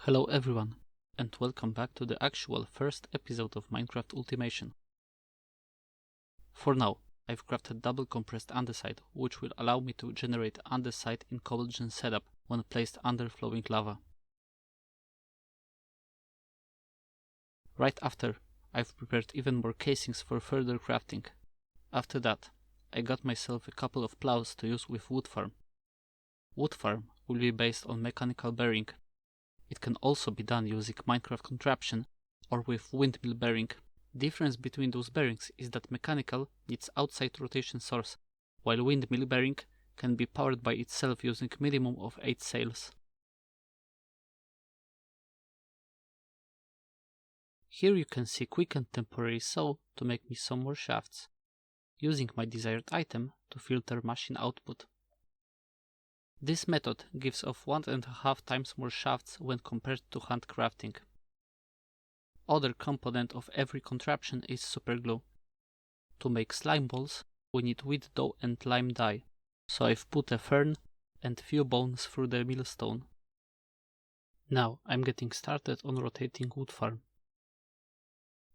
Hello everyone, and welcome back to the actual first episode of Minecraft Ultimation. For now, I've crafted double compressed andesite, which will allow me to generate andesite in cobblestone setup when placed under flowing lava. Right after, I've prepared even more casings for further crafting. After that, I got myself a couple of plows to use with wood farm. Wood farm will be based on mechanical bearing. It can also be done using Minecraft contraption or with windmill bearing. Difference between those bearings is that mechanical needs outside rotation source, while windmill bearing can be powered by itself using minimum of 8 sails. Here you can see quick and temporary saw to make me some more shafts, using my desired item to filter machine output. This method gives off 1.5 times more shafts when compared to handcrafting. Other component of every contraption is superglue. To make slime balls, we need wheat dough and lime dye, so I've put a fern and few bones through the millstone. Now I'm getting started on rotating wood farm.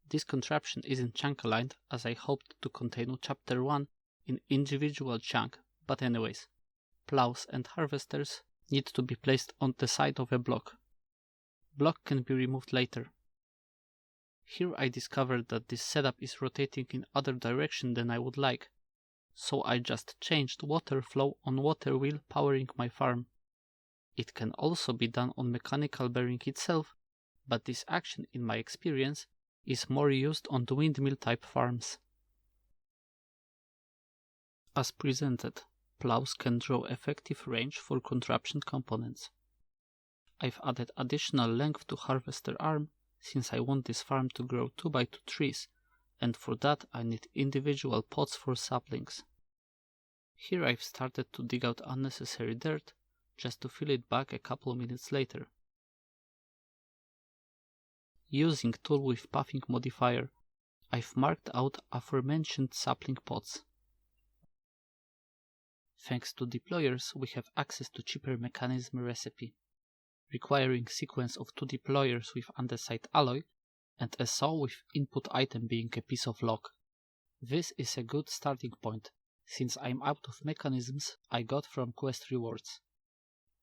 This contraption isn't chunk aligned as I hoped to contain chapter 1 in individual chunk, but anyways. Plows and harvesters need to be placed on the side of a block. Block can be removed later. Here I discovered that this setup is rotating in other direction than I would like, so I just changed water flow on water wheel powering my farm. It can also be done on mechanical bearing itself, but this action in my experience is more used on the windmill type farms. As presented, plows can draw effective range for contraption components. I've added additional length to harvester arm since I want this farm to grow 2x2 trees, and for that I need individual pots for saplings. Here I've started to dig out unnecessary dirt just to fill it back a couple minutes later. Using tool with pathing modifier, I've marked out aforementioned sapling pots. Thanks to deployers, we have access to cheaper mechanism recipe, requiring sequence of 2 deployers with andesite alloy and a saw with input item being a piece of log. This is a good starting point, since I'm out of mechanisms I got from quest rewards.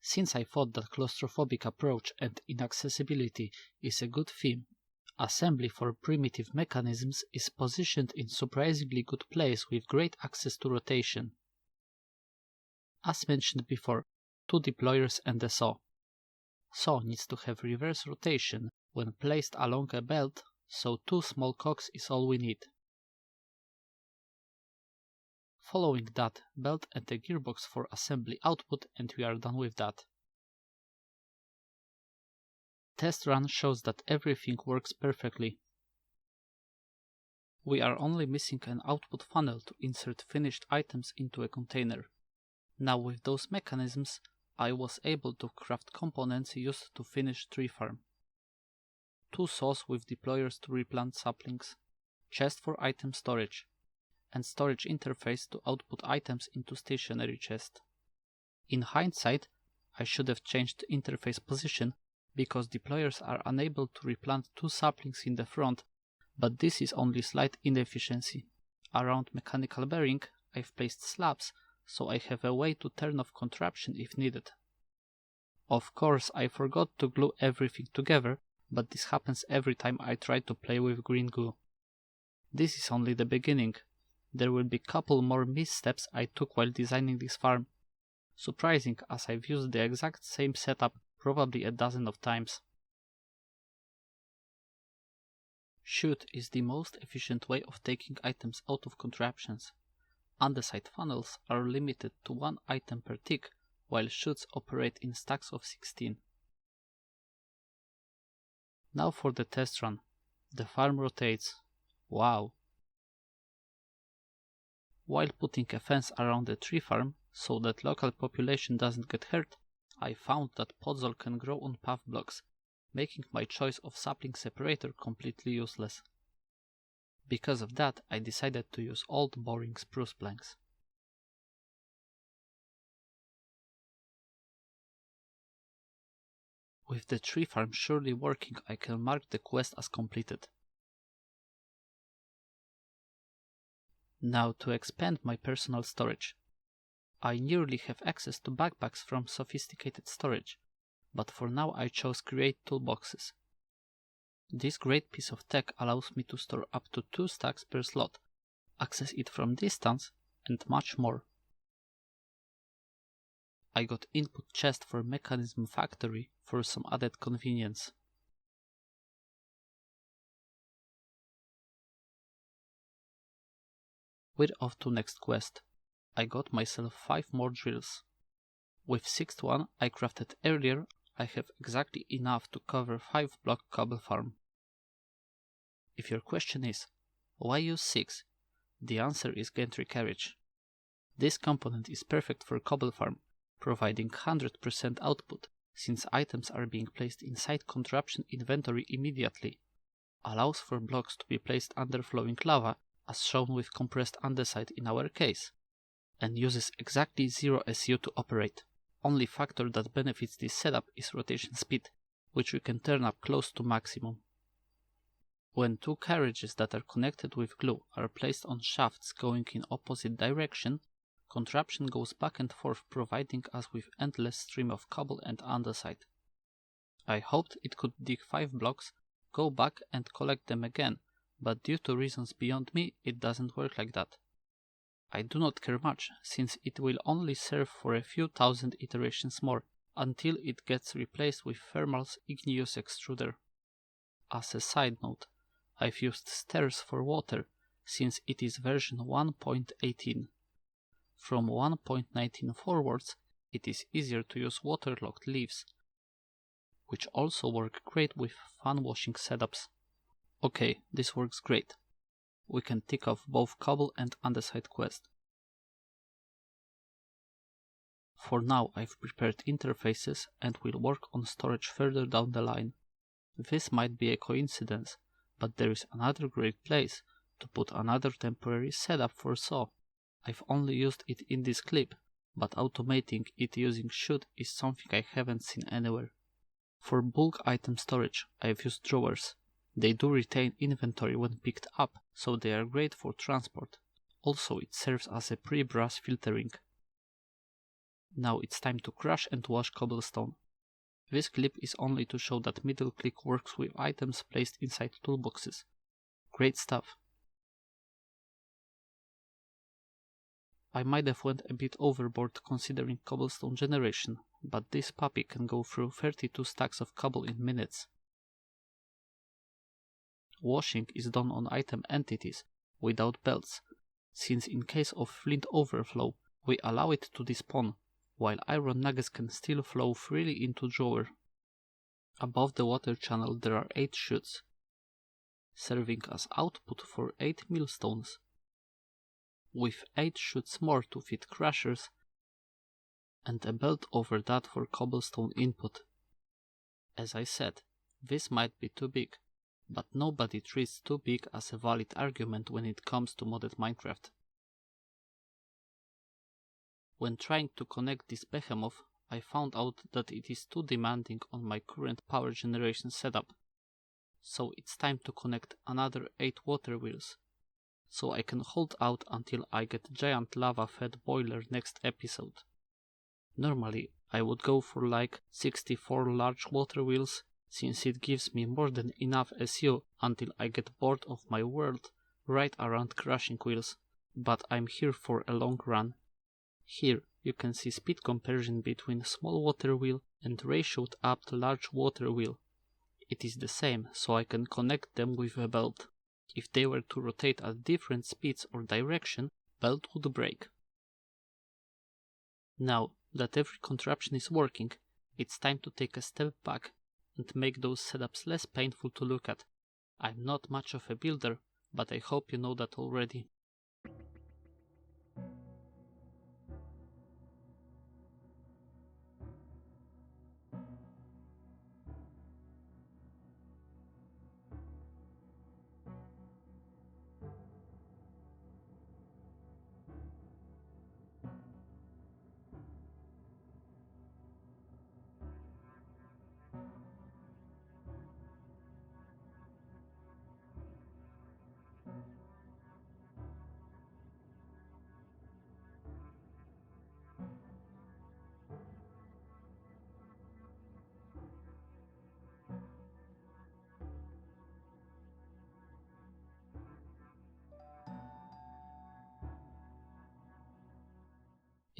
Since I thought that claustrophobic approach and inaccessibility is a good theme, assembly for primitive mechanisms is positioned in surprisingly good place with great access to rotation. As mentioned before, 2 deployers and a saw. Saw needs to have reverse rotation when placed along a belt, so 2 small cogs is all we need. Following that, belt and a gearbox for assembly output, and we are done with that. Test run shows that everything works perfectly. We are only missing an output funnel to insert finished items into a container. Now with those mechanisms, I was able to craft components used to finish tree farm. 2 saws with deployers to replant saplings, chest for item storage, and storage interface to output items into stationary chest. In hindsight, I should have changed the interface position because deployers are unable to replant 2 saplings in the front, but this is only slight inefficiency. Around mechanical bearing, I've placed slabs, so I have a way to turn off contraption if needed. Of course, I forgot to glue everything together, but this happens every time I try to play with green glue. This is only the beginning. There will be couple more missteps I took while designing this farm. Surprising, as I've used the exact same setup probably a dozen of times. Chute is the most efficient way of taking items out of contraptions. Andesite funnels are limited to 1 item per tick, while chutes operate in stacks of 16. Now for the test run. The farm rotates. Wow! While putting a fence around the tree farm so that local population doesn't get hurt, I found that podzol can grow on path blocks, making my choice of sapling separator completely useless. Because of that, I decided to use old boring spruce planks. With the tree farm surely working, I can mark the quest as completed. Now to expand my personal storage. I nearly have access to backpacks from sophisticated storage, but for now I chose Create Toolboxes. This great piece of tech allows me to store up to 2 stacks per slot, access it from distance, and much more. I got input chest for Mechanism Factory for some added convenience. We're off to next quest. I got myself 5 more drills. With 6th one I crafted earlier, I have exactly enough to cover 5 block cobble farm. If your question is, why use 6? The answer is gantry carriage. This component is perfect for cobble farm, providing 100% output, since items are being placed inside contraption inventory immediately, allows for blocks to be placed under flowing lava, as shown with compressed andesite in our case, and uses exactly 0 SU to operate. Only factor that benefits this setup is rotation speed, which we can turn up close to maximum. When 2 carriages that are connected with glue are placed on shafts going in opposite direction, contraption goes back and forth, providing us with endless stream of cobble and andesite. I hoped it could dig 5 blocks, go back and collect them again, but due to reasons beyond me, it doesn't work like that. I do not care much, since it will only serve for a few thousand iterations more, until it gets replaced with Thermal's igneous extruder. As a side note, I've used stairs for water, since it is version 1.18. From 1.19 forwards, it is easier to use waterlogged leaves, which also work great with fan washing setups. Okay, this works great. We can tick off both cobble and andesite quest. For now I've prepared interfaces and will work on storage further down the line. This might be a coincidence, but there is another great place to put another temporary setup for saw. I've only used it in this clip, but automating it using should is something I haven't seen anywhere. For bulk item storage I've used drawers. They do retain inventory when picked up, so they are great for transport. Also, it serves as a pre-brush filtering. Now it's time to crush and wash cobblestone. This clip is only to show that middle click works with items placed inside toolboxes. Great stuff. I might have went a bit overboard considering cobblestone generation, but this puppy can go through 32 stacks of cobble in minutes. Washing is done on item entities without belts, since in case of flint overflow, we allow it to despawn, while iron nuggets can still flow freely into drawer. Above the water channel there are 8 chutes, serving as output for 8 millstones, with 8 chutes more to fit crushers, and a belt over that for cobblestone input. As I said, this might be too big, but nobody treats too big as a valid argument when it comes to modded Minecraft. When trying to connect this behemoth, I found out that it is too demanding on my current power generation setup, so it's time to connect another 8 water wheels, so I can hold out until I get giant lava fed boiler next episode. Normally I would go for like 64 large water wheels, since it gives me more than enough SU until I get bored of my world right around crushing wheels, but I'm here for a long run. Here you can see speed comparison between small water wheel and ratioed up to large water wheel. It is the same, so I can connect them with a belt. If they were to rotate at different speeds or direction, belt would break. Now that every contraption is working, it's time to take a step back and make those setups less painful to look at. I'm not much of a builder, but I hope you know that already.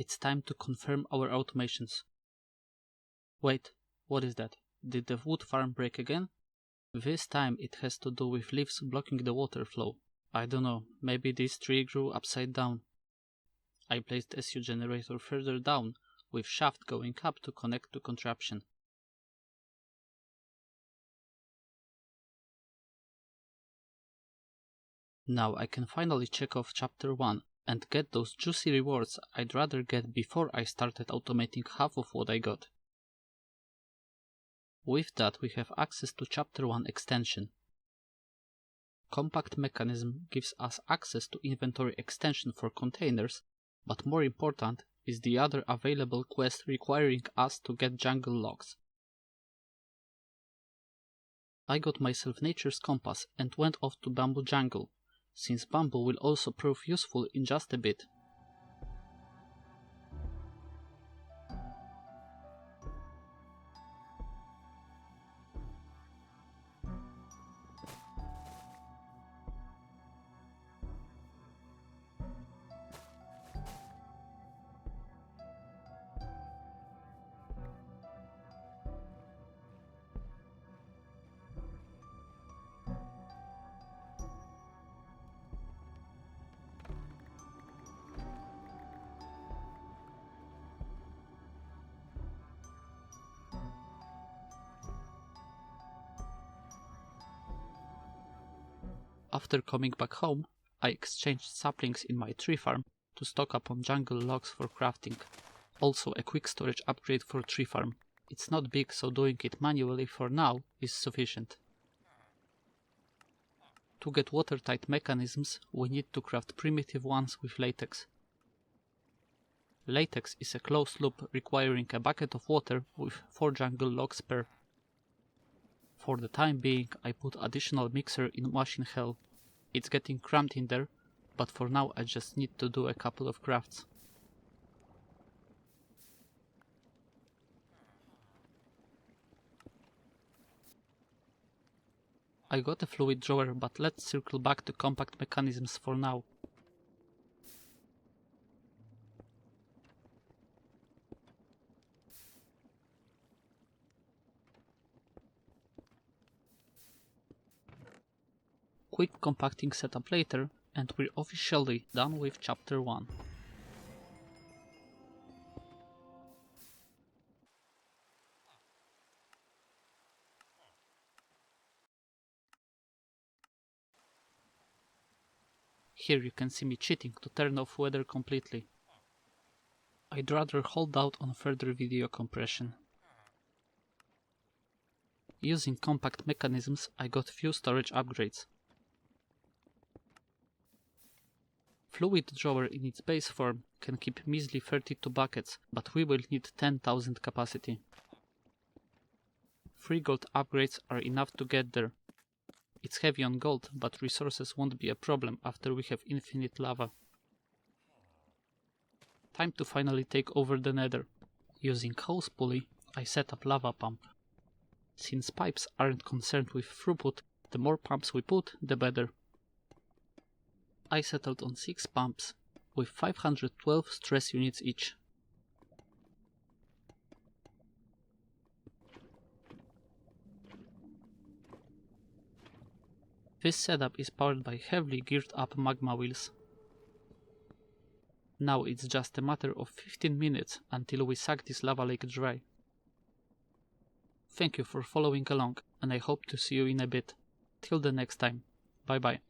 It's time to confirm our automations. Wait, what is that? Did the wood farm break again? This time it has to do with leaves blocking the water flow. I don't know, maybe this tree grew upside down. I placed SU generator further down, with shaft going up to connect to contraption. Now I can finally check off chapter 1 and get those juicy rewards I'd rather get before I started automating half of what I got. With that we have access to chapter 1 extension. Compact mechanism gives us access to inventory extension for containers, but more important is the other available quest requiring us to get jungle logs. I got myself nature's compass and went off to bamboo jungle, since bamboo will also prove useful in just a bit. After coming back home, I exchanged saplings in my tree farm to stock up on jungle logs for crafting. Also a quick storage upgrade for tree farm. It's not big, so doing it manually for now is sufficient. To get watertight mechanisms, we need to craft primitive ones with latex. Latex is a closed loop requiring a bucket of water with 4 jungle logs per. For the time being, I put additional mixer in machine hell. It's getting cramped in there, but for now I just need to do a couple of crafts. I got a fluid drawer, but let's circle back to compact mechanisms for now. Quick compacting setup later, and we're officially done with chapter 1. Here you can see me cheating to turn off weather completely. I'd rather hold out on further video compression. Using compact mechanisms, I got few storage upgrades. Fluid drawer in its base form can keep measly 32 buckets, but we will need 10,000 capacity. 3 gold upgrades are enough to get there. It's heavy on gold, but resources won't be a problem after we have infinite lava. Time to finally take over the nether. Using hose pulley, I set up lava pump. Since pipes aren't concerned with throughput, the more pumps we put, the better. I settled on 6 pumps, with 512 stress units each. This setup is powered by heavily geared up magma wheels. Now it's just a matter of 15 minutes until we suck this lava lake dry. Thank you for following along, and I hope to see you in a bit. Till the next time, bye bye.